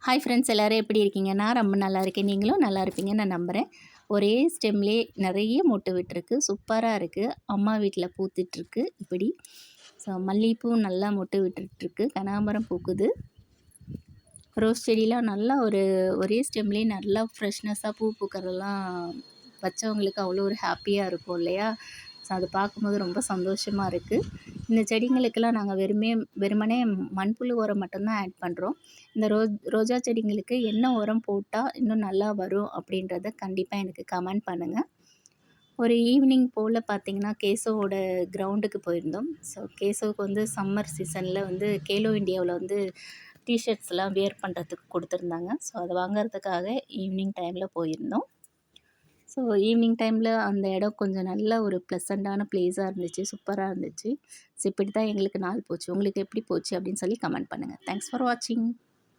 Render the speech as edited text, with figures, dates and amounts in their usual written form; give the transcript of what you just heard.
Hi friends, எல்லோரும் எப்படி இருக்கீங்க? நான் ரொம்ப நல்லா இருக்கேன். நீங்களும் நல்லா இருப்பீங்கன்னு நான் நம்புகிறேன். ஒரே ஸ்டெம்லேயே நிறைய மொட்டு விட்டுருக்கு. சூப்பராக இருக்குது. அம்மா வீட்டில் பூத்துட்ருக்கு இப்படி. ஸோ மல்லிகைப்பூ நல்லா மொட்டு விட்டுட்ருக்கு. கனகாம்பரம் பூக்குது. ரோஸ் செடிலாம் நல்லா ஒரே ஸ்டெம்லேயே நல்லா ஃப்ரெஷ்னஸாக பூ பூக்கிறதெல்லாம் வச்சவங்களுக்கு அவ்வளோ ஒரு ஹாப்பியாக இருக்கும் இல்லையா? ஸோ அது பார்க்கும்போது ரொம்ப சந்தோஷமாக இருக்குது. இந்த செடிங்களுக்கெல்லாம் நாங்கள் வெறுமனே மண்புழு உரம் மட்டும்தான் ஆட் பண்ணுறோம். இந்த ரோஜா செடிங்களுக்கு என்ன உரம் போட்டால் இன்னும் நல்லா வரும் அப்படின்றத கண்டிப்பாக எனக்கு கமெண்ட் பண்ணுங்கள். ஒரு ஈவினிங் போல் பார்த்திங்கன்னா கேசவோட கிரவுண்டுக்கு போயிருந்தோம். ஸோ கேசவுக்கு வந்து சம்மர் சீசனில் வந்து கேலோ இண்டியாவில் வந்து டிஷர்ட்ஸ்லாம் வியர் பண்ணுறதுக்கு கொடுத்துருந்தாங்க. ஸோ அதை வாங்கிறதுக்காக ஈவினிங் டைமில் போயிருந்தோம். ஸோ ஈவினிங் டைமில் அந்த இடம் கொஞ்சம் நல்ல ஒரு ப்ளசண்ட்டான ப்ளேஸாக இருந்துச்சு. சூப்பராக இருந்துச்சு. ஸோ இப்படி தான் எங்களுக்கு நாள் போச்சு. உங்களுக்கு எப்படி போச்சு அப்படின்னு சொல்லி கமெண்ட் பண்ணுங்கள். தேங்க்ஸ் ஃபார் வாட்சிங்.